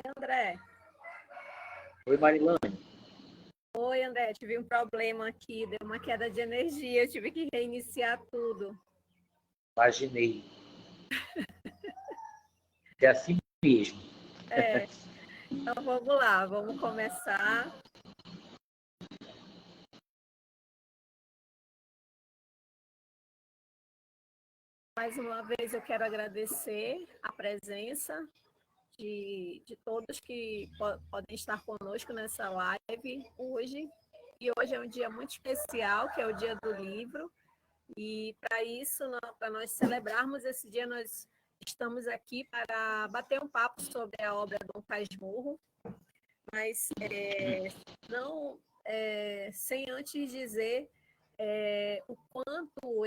André. Oi, Marilane. Oi, André. Tive um problema aqui, deu uma queda de energia, eu tive que reiniciar tudo. Imaginei. É assim mesmo. Então vamos lá, vamos começar. Mais uma vez eu quero agradecer a presença de todos que podem estar conosco nessa live hoje. E hoje é um dia muito especial, que é o dia do livro. E para isso, para nós celebrarmos esse dia, nós estamos aqui para bater um papo sobre a obra Dom Casmurro, mas não sem antes dizer o quanto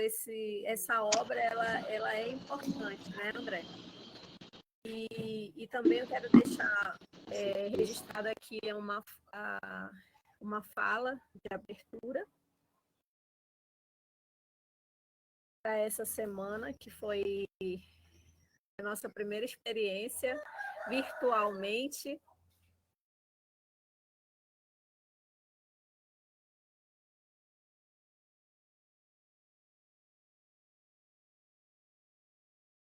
essa obra ela é importante, né, André? E também eu quero deixar registrado aqui uma fala de abertura para essa semana, que foi a nossa primeira experiência virtualmente.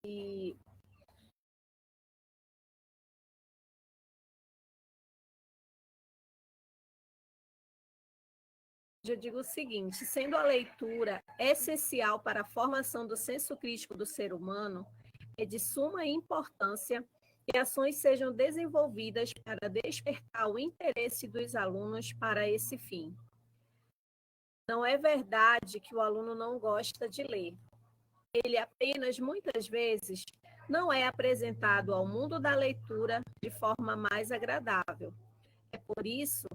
E eu digo o seguinte: sendo a leitura essencial para a formação do senso crítico do ser humano, é de suma importância que ações sejam desenvolvidas para despertar o interesse dos alunos para esse fim. Não é verdade que o aluno não gosta de ler. Ele apenas, muitas vezes, não é apresentado ao mundo da leitura de forma mais agradável. É por isso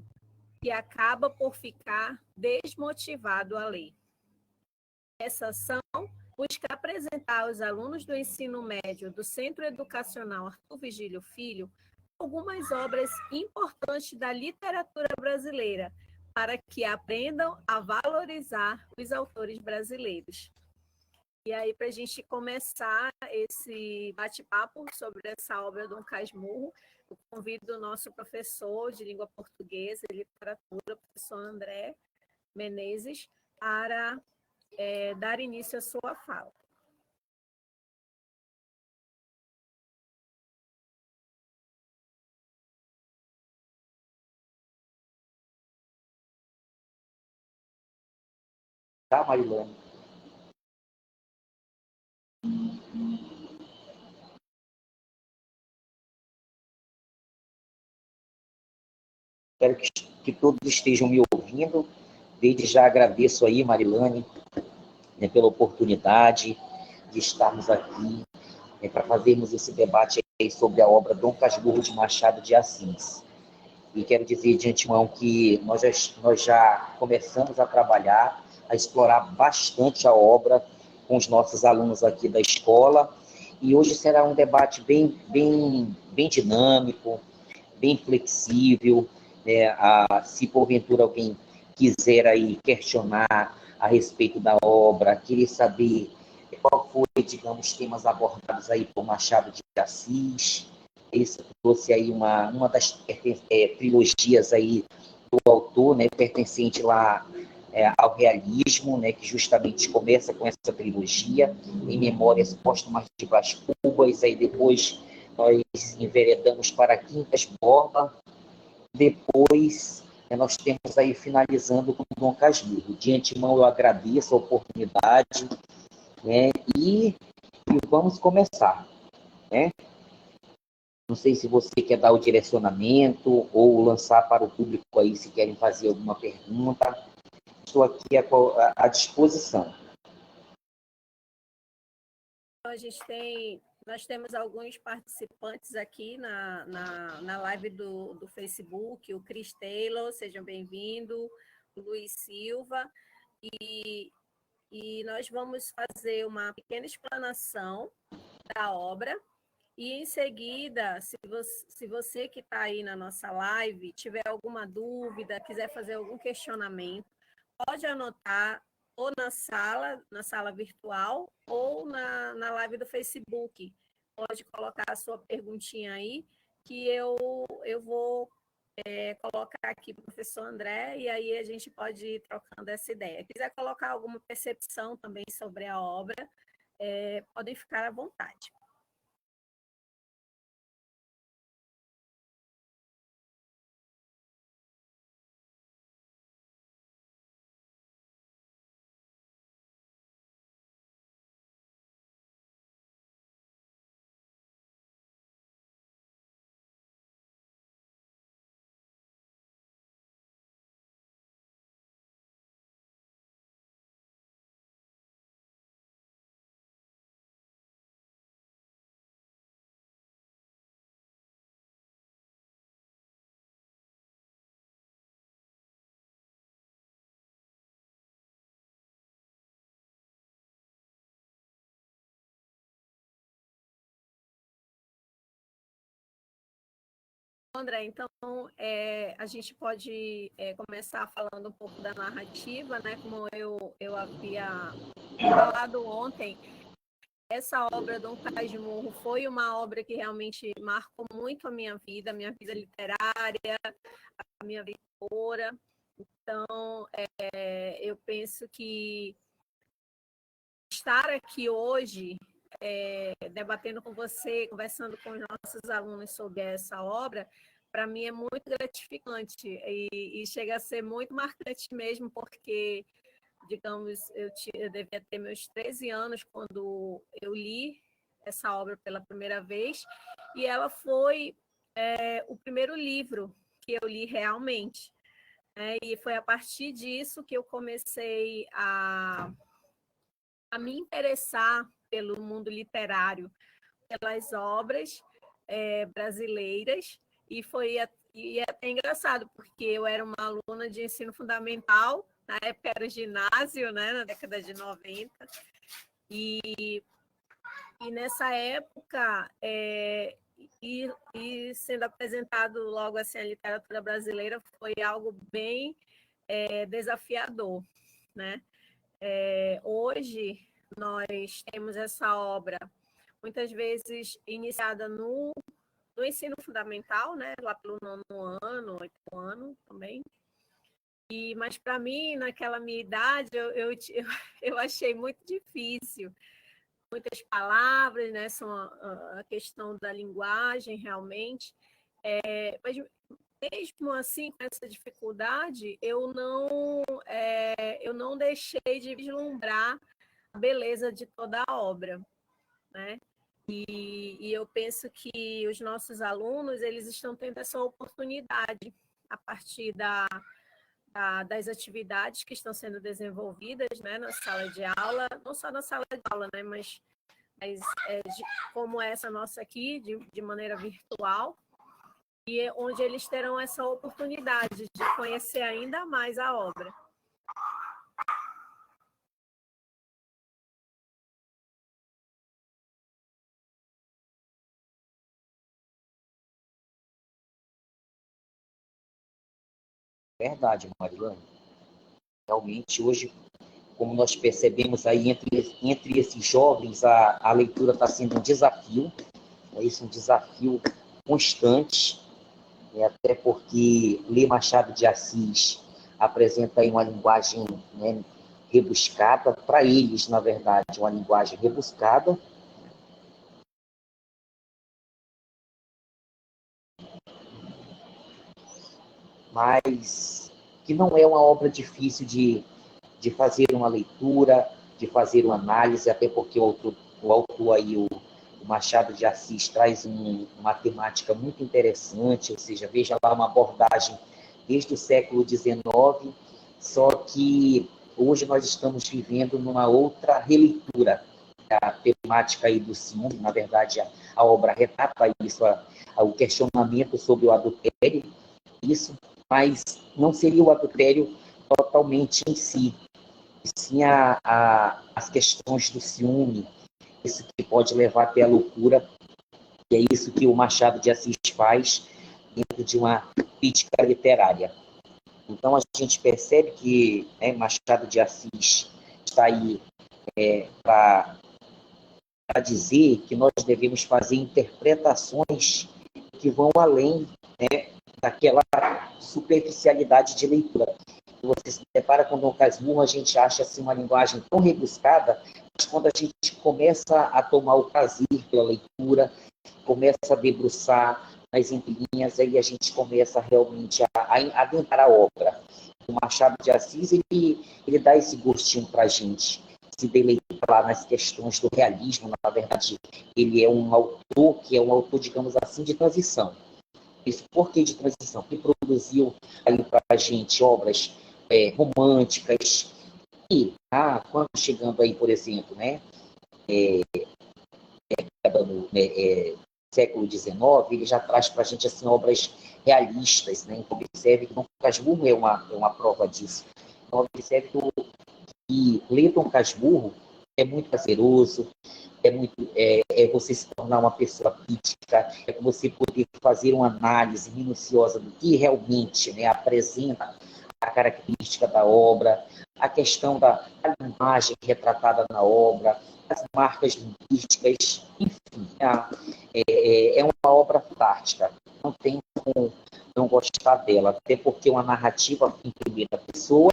que acaba por ficar desmotivado a ler. Essa ação busca apresentar aos alunos do ensino médio do Centro Educacional Arthur Vigílio Filho algumas obras importantes da literatura brasileira, para que aprendam a valorizar os autores brasileiros. E aí, para a gente começar esse bate-papo sobre essa obra Dom Casmurro, eu convido o nosso professor de língua portuguesa e literatura, o professor André Menezes, para dar início à sua fala. Tá, Marilane? Espero que todos estejam me ouvindo. Desde já agradeço aí, Marilane, né, pela oportunidade de estarmos aqui para fazermos esse debate aí sobre a obra Dom Casmurro de Machado de Assis. E quero dizer de antemão que nós já começamos a trabalhar, a explorar bastante a obra com os nossos alunos aqui da escola. E hoje será um debate bem dinâmico, bem flexível. Né? Se porventura alguém quiser aí questionar a respeito da obra, querer saber qual foi, digamos, temas abordados aí por Machado de Assis. Esse trouxe aí uma das trilogias aí do autor, né, pertencente lá ao realismo, né, que justamente começa com essa trilogia, em Memórias Póstumas de Brás Cubas, aí depois nós enveredamos para Quintas Borba, depois nós temos aí finalizando com Dom Casmurro. De antemão eu agradeço a oportunidade, né, e vamos começar, né? Não sei se você quer dar o direcionamento ou lançar para o público aí se querem fazer alguma pergunta. Estou aqui à disposição. Nós temos alguns participantes aqui na live do Facebook, o Chris Taylor, sejam bem-vindos, o Luiz Silva, e nós vamos fazer uma pequena explanação da obra, e em seguida, se você que está aí na nossa live tiver alguma dúvida, quiser fazer algum questionamento, pode anotar ou na sala virtual, ou na live do Facebook. Pode colocar a sua perguntinha aí, que eu vou colocar aqui para o professor André, e aí a gente pode ir trocando essa ideia. Se quiser colocar alguma percepção também sobre a obra, podem ficar à vontade. André, então a gente pode começar falando um pouco da narrativa, né? Como eu havia falado ontem, essa obra, Dom Casmurro, foi uma obra que realmente marcou muito a minha vida literária, a minha vida leitora. Então, eu penso que estar aqui hoje, debatendo com você, conversando com os nossos alunos sobre essa obra, para mim é muito gratificante e chega a ser muito marcante mesmo, porque, digamos, eu devia ter meus 13 anos quando eu li essa obra pela primeira vez, e ela foi o primeiro livro que eu li realmente. E foi a partir disso que eu comecei a me interessar pelo mundo literário, pelas obras brasileiras, e é até engraçado, porque eu era uma aluna de ensino fundamental, na época era ginásio, né, na década de 90, e nessa época, e sendo apresentado logo assim a literatura brasileira, foi algo bem desafiador, né? Hoje, nós temos essa obra, muitas vezes iniciada no ensino fundamental, né? Lá pelo 9º ano, 8º ano também. Mas, para mim, naquela minha idade, eu achei muito difícil. Muitas palavras, né? São a questão da linguagem, realmente. Mas, mesmo assim, com essa dificuldade, eu não deixei de vislumbrar a beleza de toda a obra, né? E eu penso que os nossos alunos, eles estão tendo essa oportunidade a partir das atividades que estão sendo desenvolvidas, né, na sala de aula, não só na sala de aula, né, mas como essa nossa aqui, de maneira virtual, e onde eles terão essa oportunidade de conhecer ainda mais a obra. Verdade, Marilane. Realmente, hoje, como nós percebemos aí entre esses jovens, a leitura está sendo um desafio, é isso, um desafio constante, até porque ler Machado de Assis apresenta aí uma linguagem, né, rebuscada, para eles, na verdade, uma linguagem rebuscada, mas que não é uma obra difícil de fazer uma leitura, de fazer uma análise, até porque o autor aí, o Machado de Assis, traz uma temática muito interessante, ou seja, veja lá uma abordagem desde o século XIX, só que hoje nós estamos vivendo numa outra releitura. A temática aí do ciúme, na verdade, a obra retrata isso, o questionamento sobre o adultério, isso, mas não seria o adultério totalmente em si, e sim as questões do ciúme, isso que pode levar até a loucura, e é isso que o Machado de Assis faz dentro de uma crítica literária. Então, a gente percebe que Machado de Assis está aí para dizer que nós devemos fazer interpretações que vão além, né, daquela superficialidade de leitura. Você se depara com Dom Casmurro, a gente acha assim, uma linguagem tão rebuscada, mas quando a gente começa a tomar o prazer pela leitura, começa a debruçar nas entrelinhas, aí a gente começa realmente a adentrar a obra. O Machado de Assis, ele dá esse gostinho para a gente, se deleitar lá nas questões do realismo. Na verdade, ele é um autor que é um autor, digamos assim, de transição. Isso por que de transição? Ele produziu aí para a gente obras românticas, e quando chegando aí, por exemplo, né, século XIX, ele já traz para a gente assim, obras realistas, né? Então, observe que Dom Casmurro é uma prova disso. Então, observe que ler Dom Casmurro é muito prazeroso, é você se tornar uma pessoa crítica, é você poder fazer uma análise minuciosa do que realmente, né, apresenta a característica da obra, a questão da linguagem retratada na obra, as marcas linguísticas, enfim, é uma obra fantástica. Não tem como não gostar dela, até porque é uma narrativa em primeira pessoa,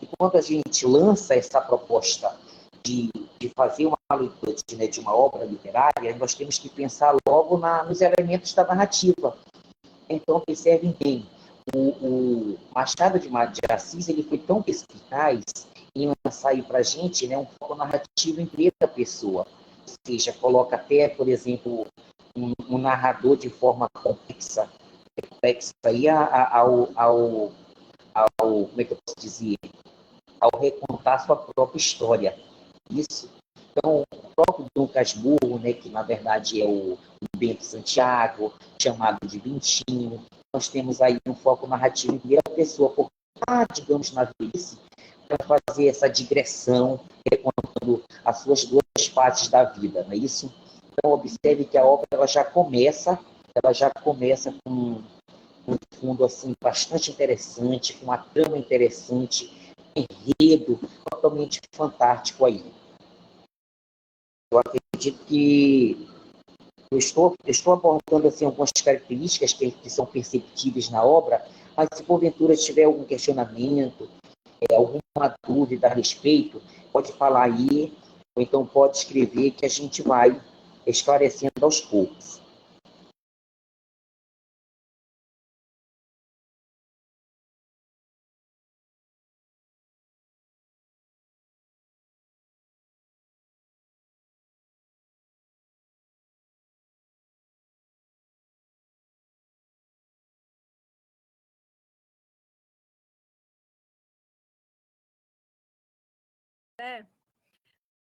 e quando a gente lança essa proposta de fazer uma leitura de uma obra literária, nós temos que pensar logo nos elementos da narrativa. Então, observem bem, o Machado de Assis, ele foi tão perspicaz em lançar aí para a gente, né, um foco narrativo em primeira pessoa. Ou seja, coloca até, por exemplo, um narrador de forma complexa aí como é que eu posso dizer, ao recontar sua própria história. Isso. Então, o próprio Dom Casmurro, né, que na verdade é o Bento Santiago, chamado de Bentinho, nós temos aí um foco narrativo em primeira pessoa, porque digamos, na velhice, para fazer essa digressão, contando as suas duas partes da vida, não é isso? Então, observe que a obra ela já começa com um fundo assim, bastante interessante, com uma trama interessante, um enredo totalmente fantástico aí. Eu acredito que eu estou abordando assim, algumas características que são perceptíveis na obra, mas se porventura tiver algum questionamento, alguma dúvida a respeito, pode falar aí, ou então pode escrever que a gente vai esclarecendo aos poucos.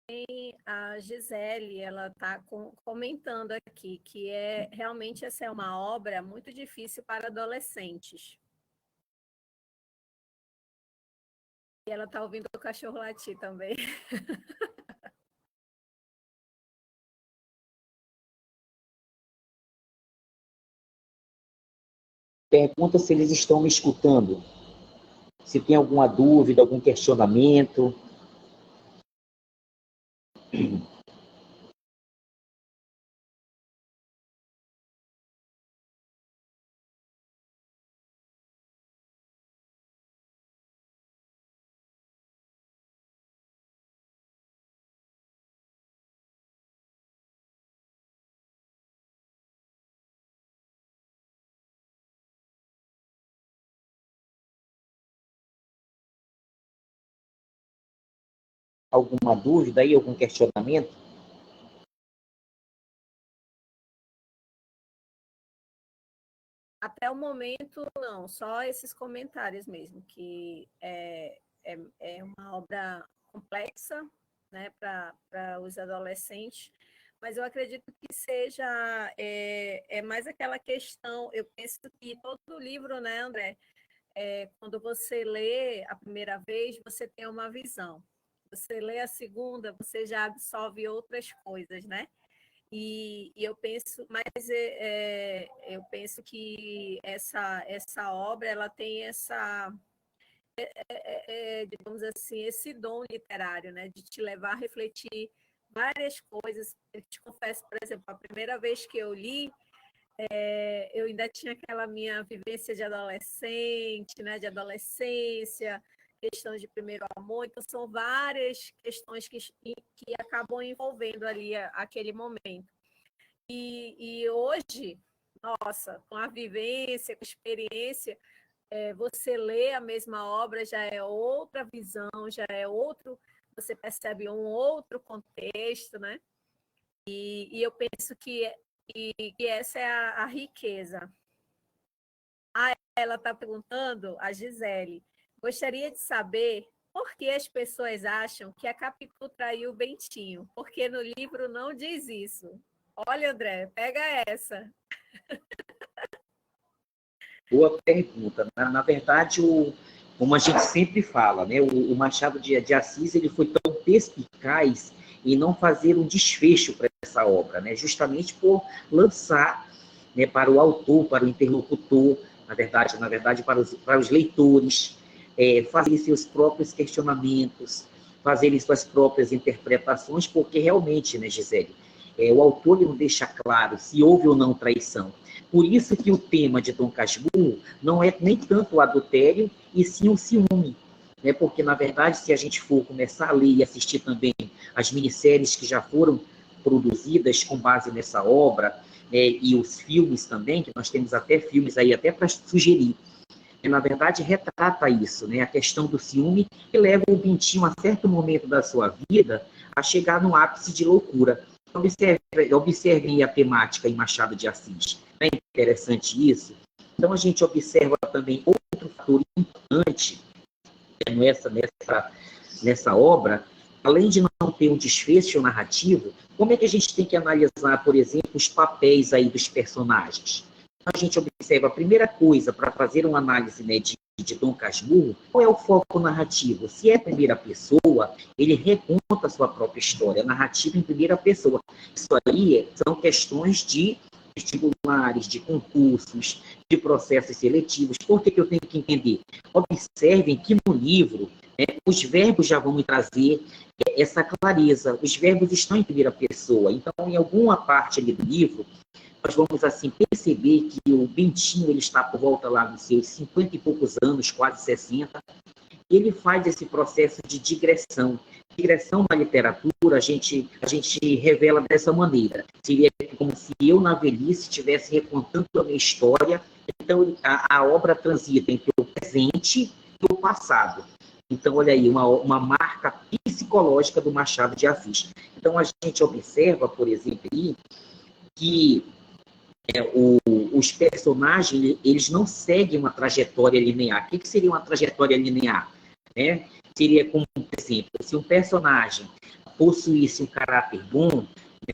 Tem a Gisele, ela está comentando aqui que realmente essa é uma obra muito difícil para adolescentes. E ela está ouvindo o cachorro latir também. Pergunta se eles estão me escutando, se tem alguma dúvida, algum questionamento. Alguma dúvida aí, algum questionamento? Até o momento, não, só esses comentários mesmo, que é uma obra complexa, né, para os adolescentes, mas eu acredito que seja mais aquela questão, eu penso que todo livro, né, André, quando você lê a primeira vez, você tem uma visão. Você lê a segunda, você já absorve outras coisas, né? E eu penso, eu penso que essa obra ela tem digamos assim, esse dom literário, né, de te levar a refletir várias coisas. Eu te confesso, por exemplo, a primeira vez que eu li, eu ainda tinha aquela minha vivência de adolescente, né, de adolescência, questão de primeiro amor, então são várias questões que acabam envolvendo ali aquele momento. E hoje, nossa, com a vivência, com a experiência, você lê a mesma obra já é outra visão, já é outro, você percebe um outro contexto, né? E eu penso que essa é a riqueza. Ela está perguntando, a Gisele, gostaria de saber por que as pessoas acham que a Capitu traiu o Bentinho, porque no livro não diz isso. Olha, André, pega essa. Boa pergunta. Na verdade, como a gente sempre fala, né, o Machado de Assis ele foi tão perspicaz em não fazer um desfecho para essa obra, né, justamente por lançar, né, para o autor, para o interlocutor, na verdade para os leitores, fazerem seus próprios questionamentos, fazerem suas próprias interpretações, porque realmente, né, Gisele, o autor ele não deixa claro se houve ou não traição. Por isso que o tema de Dom Casmurro não é nem tanto o adultério, e sim o ciúme. Né? Porque, na verdade, se a gente for começar a ler e assistir também as minisséries que já foram produzidas com base nessa obra, e os filmes também, que nós temos até filmes aí até para sugerir, na verdade, retrata isso, né? A questão do ciúme que leva o Bentinho, a certo momento da sua vida, a chegar no ápice de loucura. Observem a temática em Machado de Assis. Não é interessante isso? Então, a gente observa também outro fator importante nessa obra, além de não ter um desfecho narrativo, como é que a gente tem que analisar, por exemplo, os papéis aí dos personagens? A gente observa a primeira coisa para fazer uma análise, né, de Dom Casmurro, qual é o foco narrativo? Se é primeira pessoa, ele reconta a sua própria história, narrativa em primeira pessoa. Isso aí são questões de vestibulares, de concursos, de processos seletivos. Por que eu tenho que entender? Observem que no livro, os verbos já vão me trazer essa clareza. Os verbos estão em primeira pessoa. Então, em alguma parte ali do livro, nós vamos assim perceber que o Bentinho ele está por volta lá dos seus 50 e poucos anos, quase 60, e ele faz esse processo de digressão. Digressão na literatura, a gente revela dessa maneira. Seria como se eu, na velhice, estivesse recontando a minha história. Então, a obra transita entre o presente e o passado. Então, olha aí, uma marca psicológica do Machado de Assis. Então, a gente observa, por exemplo, aí, que os personagens eles não seguem uma trajetória linear. O que seria uma trajetória linear? Né? Seria como, por exemplo, se um personagem possuísse um caráter bom,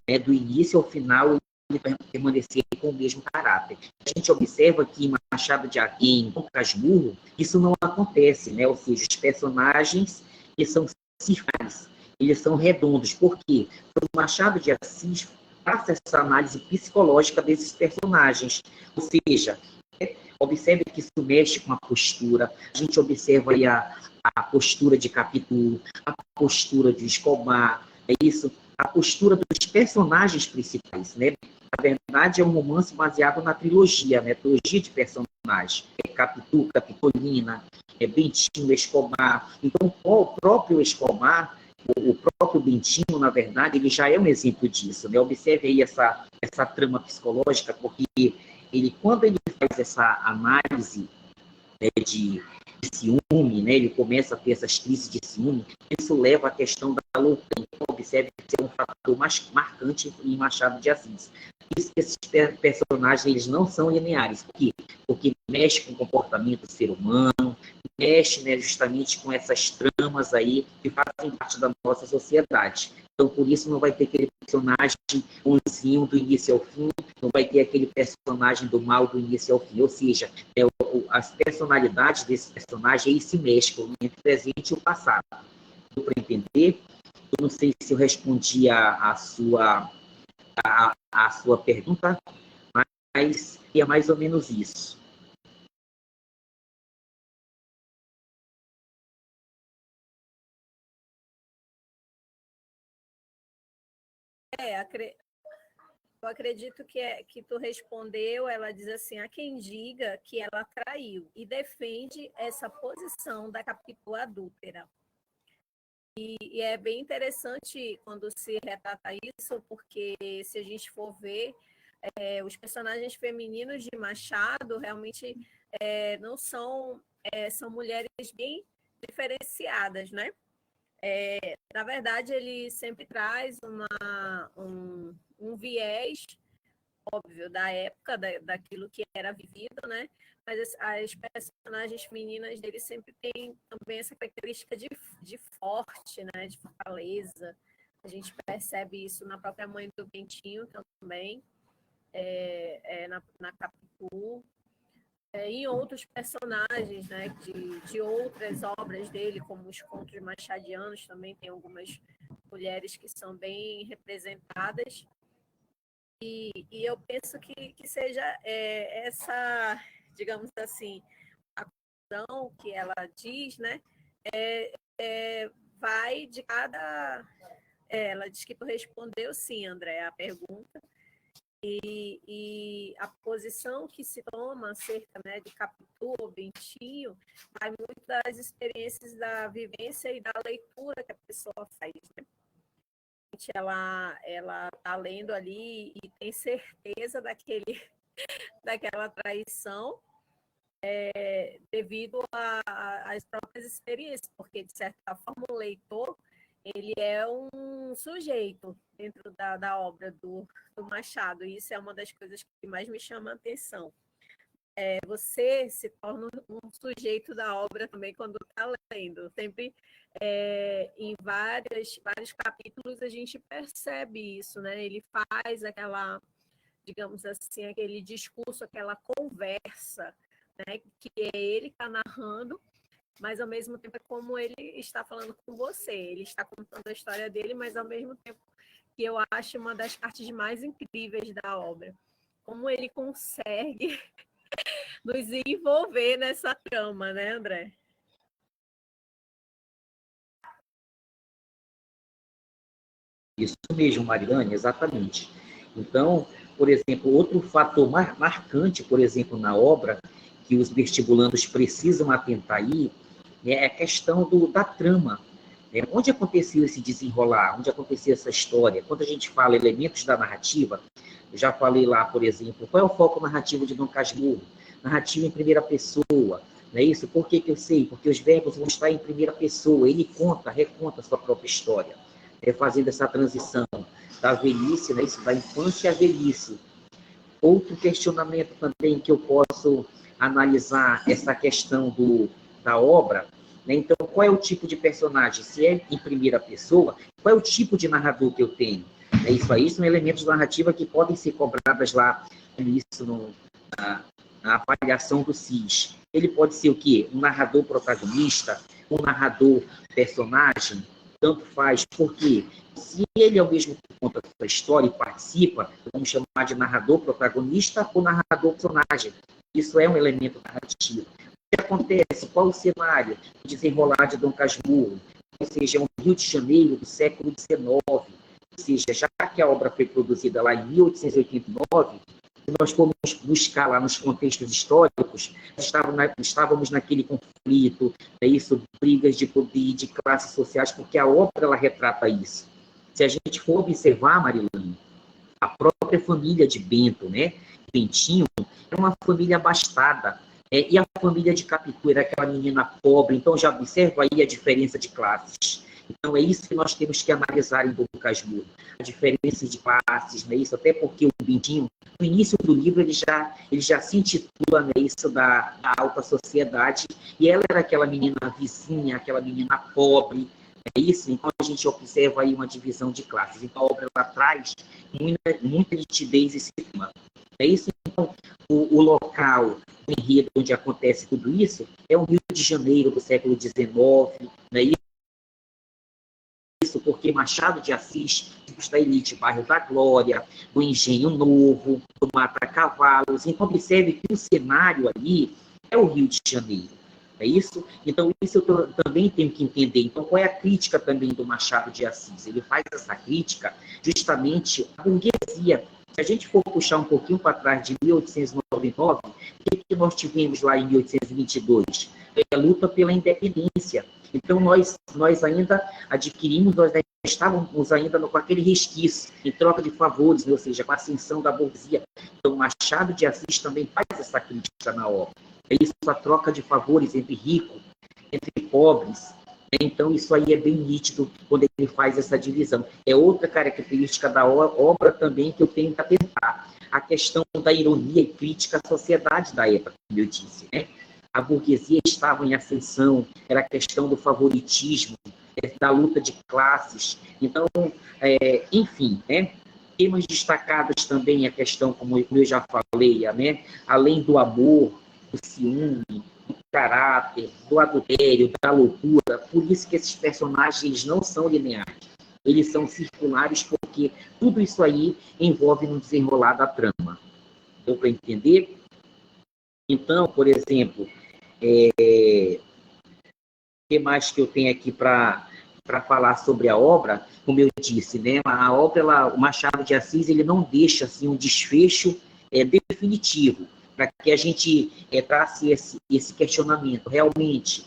né, do início ao final ele vai permanecer com o mesmo caráter. A gente observa que em Machado de Assis, em Dom Casmurro, isso não acontece, né? Ou seja, os personagens eles são circulares, eles são redondos. Por quê? Porque o Machado de Assis faça essa análise psicológica desses personagens. Ou seja, observe que isso mexe com a postura. A gente observa aí a postura de Capitu, a postura de Escobar, isso, a postura dos personagens principais, né? Na verdade, é um romance baseado na trilogia, né? Trilogia de personagens. Capitu, Capitolina, Bentinho, Escobar. Então, o próprio Escobar, o próprio Bentinho, na verdade, ele já é um exemplo disso, né? Observe aí essa trama psicológica, porque quando ele faz essa análise, né, de ciúme, né, ele começa a ter essas crises de ciúme, isso leva à questão da loucura. Então, observe que é um fator mais marcante em Machado de Assis. Isso, esses personagens eles não são lineares. Por quê? Porque mexe com o comportamento do ser humano, mexe, né, justamente com essas tramas aí que fazem parte da nossa sociedade. Então, por isso, não vai ter aquele personagem bonzinho do início ao fim, não vai ter aquele personagem do mal do início ao fim. Ou seja, as personalidades desse personagem aí se mesclam entre o presente e o passado. Deu para entender? Eu não sei se eu respondi a sua pergunta, mas é mais ou menos isso. É, acre... Eu acredito que tu respondeu, ela diz assim, há quem diga que ela traiu e defende essa posição da Capitu adúltera. E é bem interessante quando se retrata isso, porque se a gente for ver, os personagens femininos de Machado realmente não são, são mulheres bem diferenciadas, né? Na verdade, ele sempre traz um viés óbvio da época, daquilo que era vivido, né? Mas as personagens femininas dele sempre têm também essa característica de forte, né? De fortaleza. A gente percebe isso na própria mãe do Bentinho também, na Capitu, em outros personagens, né? De outras obras dele, como os contos machadianos, também tem algumas mulheres que são bem representadas. E eu penso que seja essa, digamos assim, a conclusão que ela diz, né? Vai de cada. Ela diz que tu respondeu sim, André, a pergunta. E a posição que se toma acerca, né, de Capitu ou Bentinho vai muito das experiências da vivência e da leitura que a pessoa faz, né? Ela tá lendo ali e tem certeza daquela traição devido às próprias experiências, porque, de certa forma, o leitor ele é um sujeito dentro da obra do Machado, e isso é uma das coisas que mais me chama a atenção. Você se torna um sujeito da obra também quando está lendo. Sempre em vários capítulos a gente percebe isso, né? Ele faz aquela, digamos assim, aquele discurso, aquela conversa, né? Que ele está narrando, mas ao mesmo tempo é como ele está falando com você. Ele está contando a história dele, mas ao mesmo tempo que eu acho uma das partes mais incríveis da obra. Como ele consegue nos envolver nessa trama, né, André? Isso mesmo, Marilane, exatamente. Então, por exemplo, outro fator marcante, por exemplo, na obra, que os vestibulandos precisam atentar aí, né, é a questão da trama. Né? Onde aconteceu esse desenrolar? Onde aconteceu essa história? Quando a gente fala elementos da narrativa, eu já falei lá, por exemplo, qual é o foco narrativo de Dom Casmurro? Narrativa em primeira pessoa, não é isso? Por que eu sei? Porque os verbos vão estar em primeira pessoa, ele reconta a sua própria história, fazendo essa transição da velhice, né, isso, da infância à velhice. Outro questionamento também que eu posso analisar essa questão da obra, né? Então, qual é o tipo de personagem? Se é em primeira pessoa, qual é o tipo de narrador que eu tenho? Isso aí são elementos de narrativa que podem ser cobradas lá, isso na avaliação do CIS. Ele pode ser o quê? Um narrador protagonista, um narrador personagem, tanto faz, porque se ele é o mesmo que conta a história e participa, vamos chamar de narrador protagonista ou narrador personagem. Isso é um elemento narrativo. O que acontece? Qual o cenário? O desenrolar de Dom Casmurro, ou seja, é um Rio de Janeiro do século XIX, ou seja, já que a obra foi produzida lá em 1889, nós fomos buscar lá nos contextos históricos, estávamos naquele conflito, isso, brigas de poder, de classes sociais, porque a obra ela retrata isso. Se a gente for observar, Marilane, a própria família de Bento, né, Bentinho, é uma família abastada, e a família de Capitu era aquela menina pobre, então já observa aí a diferença de classes. Então, é isso que nós temos que analisar em Dom Casmurro, a diferença de classes, né, isso, até porque o Bentinho, no início do livro, ele já se intitula, né, isso da alta sociedade, e ela era aquela menina vizinha, aquela menina pobre, é isso? Então, a gente observa aí uma divisão de classes. Então, a obra ela traz muita nitidez esse tema. É isso? Então, o local, o enredo onde acontece tudo isso é o Rio de Janeiro do século XIX, não é isso? Porque Machado de Assis, da elite, bairro da Glória, do Engenho Novo, do Mata Cavalos. Então, observe que o cenário ali é o Rio de Janeiro. É isso? Então, isso eu também tenho que entender. Então, qual é a crítica também do Machado de Assis? Ele faz essa crítica justamente à burguesia, Se a gente for puxar um pouquinho para trás de 1899, o que nós tivemos lá em 1822? A luta pela independência. Então, nós ainda adquirimos, nós estávamos ainda com aquele resquício, em troca de favores, né? Ou seja, com a ascensão da burguesia. Então, Machado de Assis também faz essa crítica na obra. É isso, a troca de favores entre ricos, entre pobres. Então, isso aí é bem nítido quando ele faz essa divisão. É outra característica da obra também que eu tenho que atentar. A questão da ironia e crítica à sociedade da época, como eu disse, né? A burguesia estava em ascensão, era a questão do favoritismo, da luta de classes. Então, enfim, né? Temas destacados também a questão, como eu já falei, né? Além do amor, do ciúme, do caráter, do adultério, da loucura. Por isso que esses personagens não são lineares. Eles são circulares porque tudo isso aí envolve no desenrolar da trama. Deu para entender? Então, por exemplo, o que mais que eu tenho aqui para falar sobre a obra? Como eu disse, né? A obra, o Machado de Assis, ele não deixa assim, um desfecho definitivo, para que a gente trace esse questionamento. Realmente,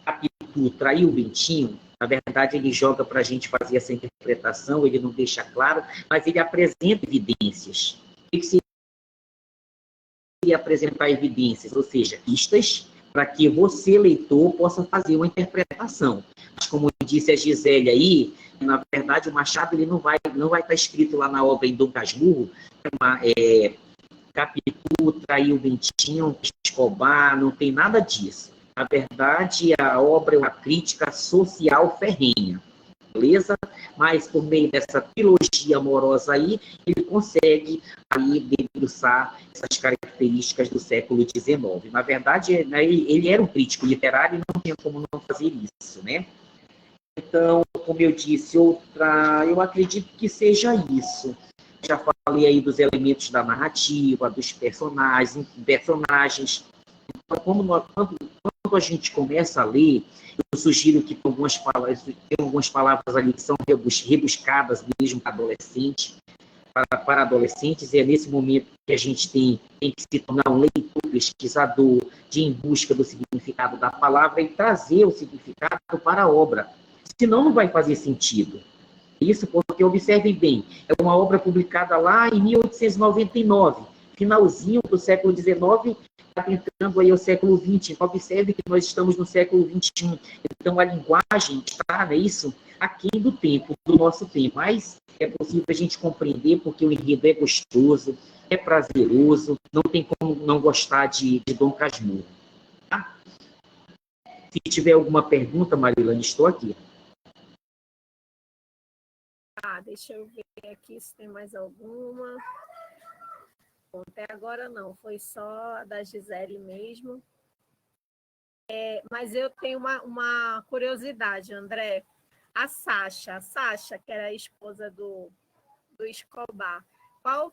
Capitu traiu o Bentinho? Na verdade, ele joga para a gente fazer essa interpretação, ele não deixa claro, mas ele apresenta evidências. O que seria apresentar evidências? Ou seja, pistas para que você, leitor, possa fazer uma interpretação. Mas, como disse a Gisele aí, na verdade, o Machado ele não vai estar escrito lá na obra em Dom Casmurro, Capitu traiu o Bentinho, Escobar, não tem nada disso. Na verdade, a obra é uma crítica social ferrenha, beleza? Mas, por meio dessa trilogia amorosa aí, ele consegue aí debruçar essas características do século XIX. Na verdade, né, ele era um crítico literário e não tinha como não fazer isso, né? Então, como eu disse, eu acredito que seja isso. Já falei aí dos elementos da narrativa, dos personagens. Então, quando a gente começa a ler, eu sugiro que tem algumas palavras ali que são rebuscadas mesmo para adolescentes, e é nesse momento que a gente tem que se tornar um leitor, pesquisador, de em busca do significado da palavra e trazer o significado para a obra. Senão não vai fazer sentido. Isso porque, observem bem, é uma obra publicada lá em 1899, finalzinho do século XIX, entrando aí ao século XX. Então, observe que nós estamos no século XXI. Então, a linguagem está, né, isso, aquém do tempo, do nosso tempo. Mas é possível a gente compreender porque o enredo é gostoso, é prazeroso, não tem como não gostar de Dom Casmurro. Tá? Se tiver alguma pergunta, Marilane, estou aqui. Deixa eu ver aqui se tem mais alguma. Bom, até agora não, foi só a da Gisele mesmo. Mas eu tenho uma curiosidade, André. A Sasha, que era a esposa do Escobar, qual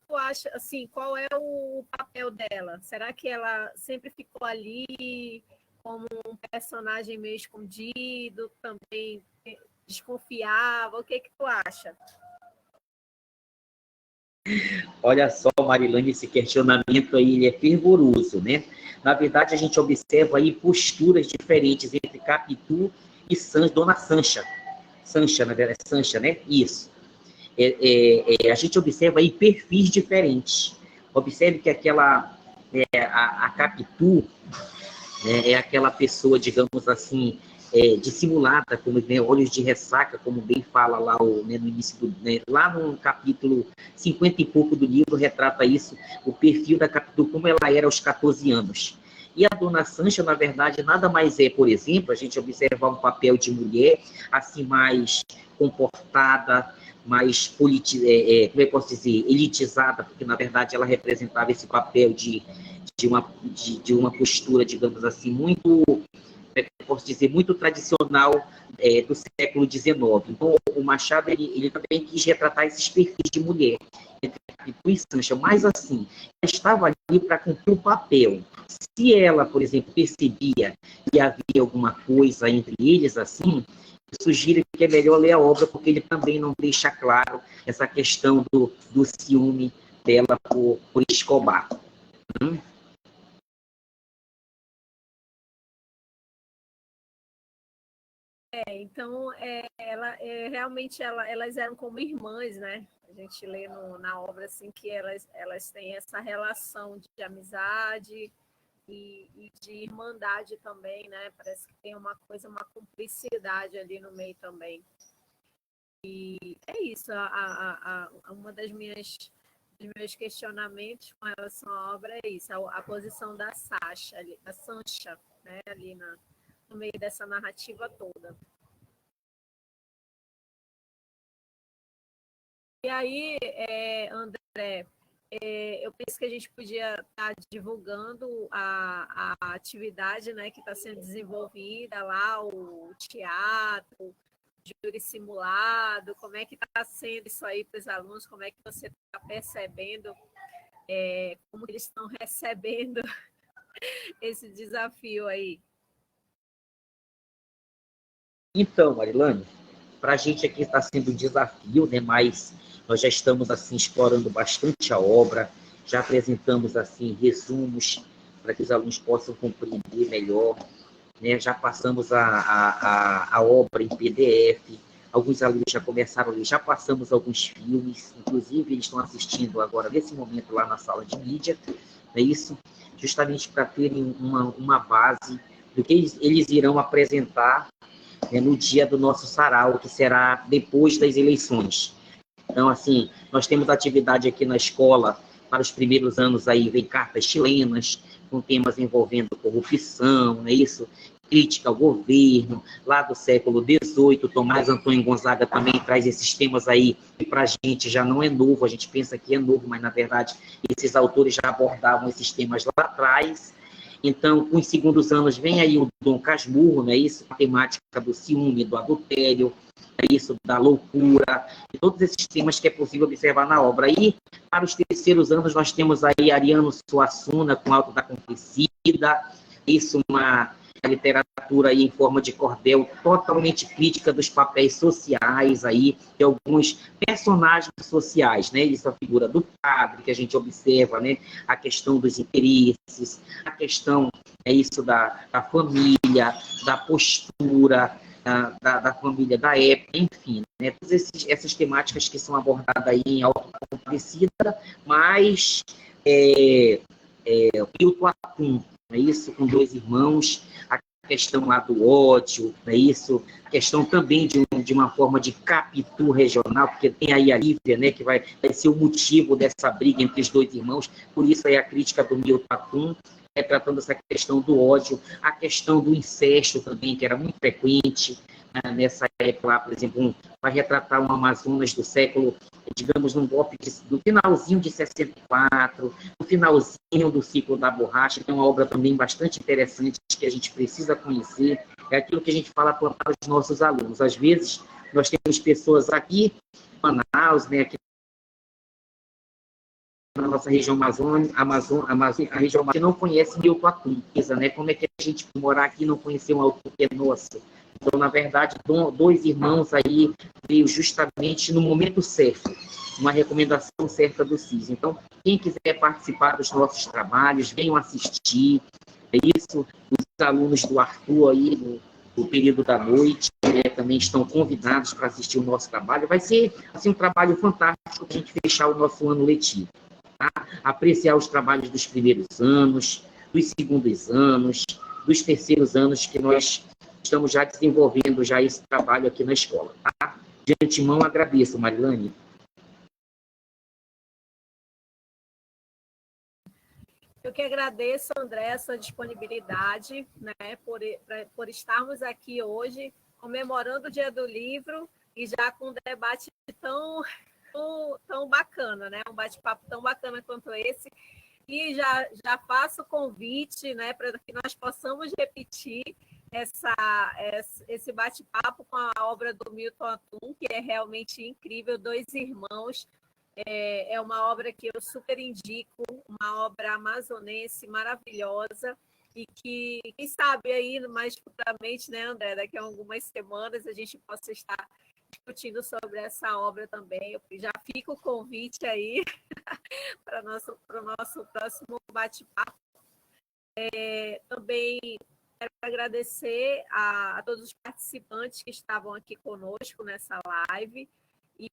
é o papel dela? Será que ela sempre ficou ali como um personagem meio escondido, também desconfiava? O que tu acha? Olha só, Marilane, esse questionamento aí ele é fervoroso, né? Na verdade, a gente observa aí posturas diferentes entre Capitu e Dona Sancha. Sancha, na verdade, é Sancha, né? Isso. A gente observa aí perfis diferentes. Observe que a Capitu, né, é aquela pessoa, digamos assim, dissimulada, como, né, olhos de ressaca, como bem fala lá né, no início, lá no capítulo 50 e pouco do livro, retrata isso, o perfil da Capitu, como ela era aos 14 anos. E a Dona Sancha, na verdade, nada mais é, por exemplo, a gente observar um papel de mulher, assim, mais comportada, mais como eu posso dizer, elitizada, porque, na verdade, ela representava esse papel de uma postura, digamos assim, muito, posso dizer, muito tradicional do século XIX. Então, o Machado ele também quis retratar esses perfis de mulher, entre Capitu e Sancha, mas assim, ela estava ali para cumprir o papel. Se ela, por exemplo, percebia que havia alguma coisa entre eles, assim, eu sugiro que é melhor ler a obra, porque ele também não deixa claro essa questão do ciúme dela por Escobar. Então, realmente elas eram como irmãs, né? A gente lê na obra assim que elas têm essa relação de amizade e de irmandade também, né? Parece que tem uma coisa, uma cumplicidade ali no meio também. E é isso, uma dos meus questionamentos com relação à obra é isso, a posição da Sancha, né? Ali no meio dessa narrativa toda. E aí, André, eu penso que a gente podia estar divulgando a atividade, né, que está sendo desenvolvida lá, o teatro, júri simulado, como é que está sendo isso aí para os alunos, como é que você está percebendo, como eles estão recebendo esse desafio aí? Então, Marilane, para a gente aqui está sendo um desafio, né? Mas nós já estamos assim explorando bastante a obra, já apresentamos assim resumos para que os alunos possam compreender melhor, né? Já passamos a obra em PDF, alguns alunos já começaram a ler, já passamos alguns filmes, inclusive eles estão assistindo agora nesse momento lá na sala de mídia, é isso, justamente para terem uma base do que eles irão apresentar, né, no dia do nosso sarau, que será depois das eleições. Então, assim, nós temos atividade aqui na escola, para os primeiros anos aí, vem cartas chilenas, com temas envolvendo corrupção, não é isso? Crítica ao governo, lá do século XVIII, Tomás Antônio Gonzaga também traz esses temas aí, que para a gente já não é novo, a gente pensa que é novo, mas na verdade esses autores já abordavam esses temas lá atrás. Então, com os segundos anos, vem aí o Dom Casmurro, não é isso? A temática do ciúme, do adultério, é isso, da loucura, e todos esses temas que é possível observar na obra. E, para os terceiros anos, nós temos aí Ariano Suassuna, com Alto da Compadecida, isso, uma literatura aí em forma de cordel totalmente crítica dos papéis sociais aí, de alguns personagens sociais, né? Isso, a figura do padre, que a gente observa, né? A questão dos interesses, a questão, é isso, da família, da postura, da família da época, enfim, né? Todas essas temáticas que são abordadas aí em Auto da Compadecida, mas o Milton Atum, é isso, com dois irmãos, a questão lá do ódio, é isso, a questão também de uma forma de Capitu regional, porque tem aí a Lívia, né, que vai ser o motivo dessa briga entre os dois irmãos, por isso aí a crítica do Milton Atum, tratando essa questão do ódio, a questão do incesto também, que era muito frequente, nessa época lá, por exemplo, vai retratar um Amazonas do século, digamos, num golpe do finalzinho de 64, no finalzinho do ciclo da borracha, que é uma obra também bastante interessante, que a gente precisa conhecer, é aquilo que a gente fala para os nossos alunos. Às vezes, nós temos pessoas aqui, em Manaus, né, aqui na nossa região amazônica, a região que não conhece Milton Atum, né? Como é que a gente morar aqui e não conhecer um autor que é nosso? Então, na verdade, dois irmãos aí veio justamente no momento certo, uma recomendação certa do CIS. Então, quem quiser participar dos nossos trabalhos, venham assistir. É isso, os alunos do Arthur aí, do período da noite, né, também estão convidados para assistir o nosso trabalho. Vai ser assim, um trabalho fantástico para a gente fechar o nosso ano letivo. Tá? Apreciar os trabalhos dos primeiros anos, dos segundos anos, dos terceiros anos que nós estamos já desenvolvendo já esse trabalho aqui na escola. Tá? De antemão, agradeço, Marilane. Eu que agradeço, André, essa disponibilidade, né, por estarmos aqui hoje comemorando o Dia do Livro e já com um debate tão bacana, né? Um bate-papo tão bacana quanto esse. E já faço o convite, né, para que nós possamos repetir esse bate-papo com a obra do Milton Atum, que é realmente incrível, Dois Irmãos. É uma obra que eu super indico, uma obra amazonense maravilhosa e que, quem sabe, aí mais futuramente, né, André, daqui a algumas semanas a gente possa estar discutindo sobre essa obra também. Eu já fica o convite aí para o nosso próximo bate-papo. Também quero agradecer a todos os participantes que estavam aqui conosco nessa live.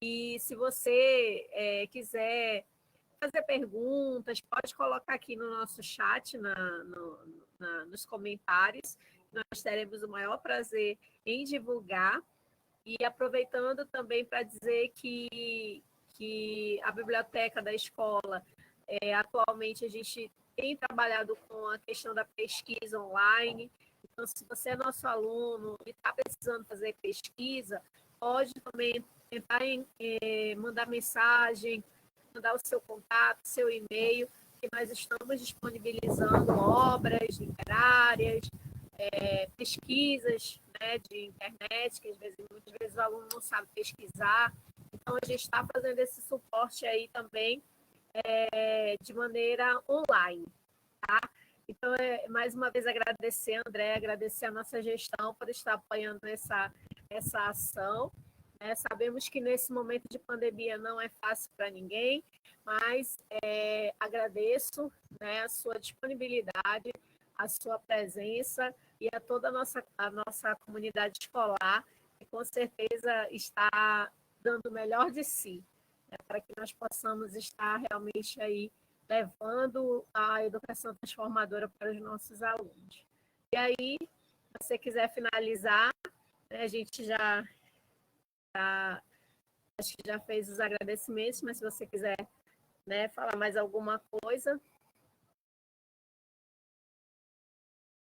E se você quiser fazer perguntas, pode colocar aqui no nosso chat, nos comentários. Nós teremos o maior prazer em divulgar. E aproveitando também para dizer que a biblioteca da escola, atualmente a gente tem trabalhado com a questão da pesquisa online. Então, se você é nosso aluno e está precisando fazer pesquisa, pode também tentar mandar mensagem, mandar o seu contato, seu e-mail, que nós estamos disponibilizando obras literárias, pesquisas, né, de internet, que muitas vezes o aluno não sabe pesquisar. Então, a gente está fazendo esse suporte aí também de maneira online, tá? Então, mais uma vez, agradecer, André, agradecer a nossa gestão por estar apoiando essa ação. Sabemos que nesse momento de pandemia não é fácil para ninguém, mas agradeço, né, a sua disponibilidade, a sua presença e a toda a nossa comunidade escolar, que com certeza está dando o melhor de si, né, para que nós possamos estar realmente aí levando a educação transformadora para os nossos alunos. E aí, se você quiser finalizar, né, a gente acho que já fez os agradecimentos, mas se você quiser, né, falar mais alguma coisa.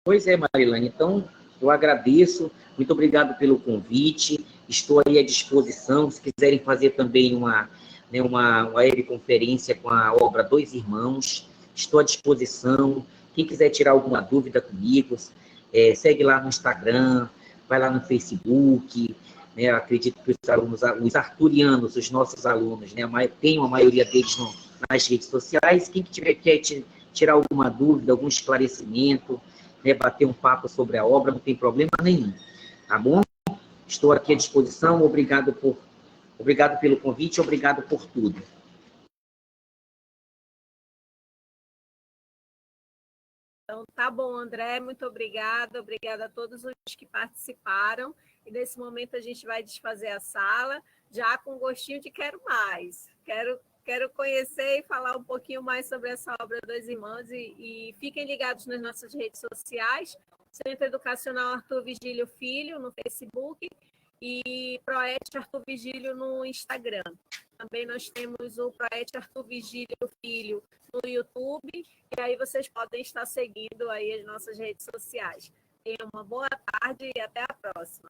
Pois é, Marilane. Então, eu agradeço. Muito obrigado pelo convite. Estou aí à disposição. Se quiserem fazer também uma webconferência com a obra Dois Irmãos, estou à disposição. Quem quiser tirar alguma dúvida comigo, segue lá no Instagram, vai lá no Facebook. Né, acredito que os alunos, os arturianos, os nossos alunos, né, tem a maioria deles nas redes sociais. Quem quer tirar alguma dúvida, algum esclarecimento, né, bater um papo sobre a obra, não tem problema nenhum. Tá bom? Estou aqui à disposição. Obrigado pelo convite, obrigado por tudo. Então, tá bom, André, muito obrigada a todos os que participaram, e nesse momento a gente vai desfazer a sala, já com gostinho de quero mais, quero conhecer e falar um pouquinho mais sobre essa obra Dois Irmãos, e fiquem ligados nas nossas redes sociais, Centro Educacional Arthur Vigílio Filho, no Facebook, e Proete Arthur Vigílio no Instagram. Também nós temos o Proete Arthur Vigílio Filho no YouTube, e aí vocês podem estar seguindo aí as nossas redes sociais. Tenham uma boa tarde e até a próxima.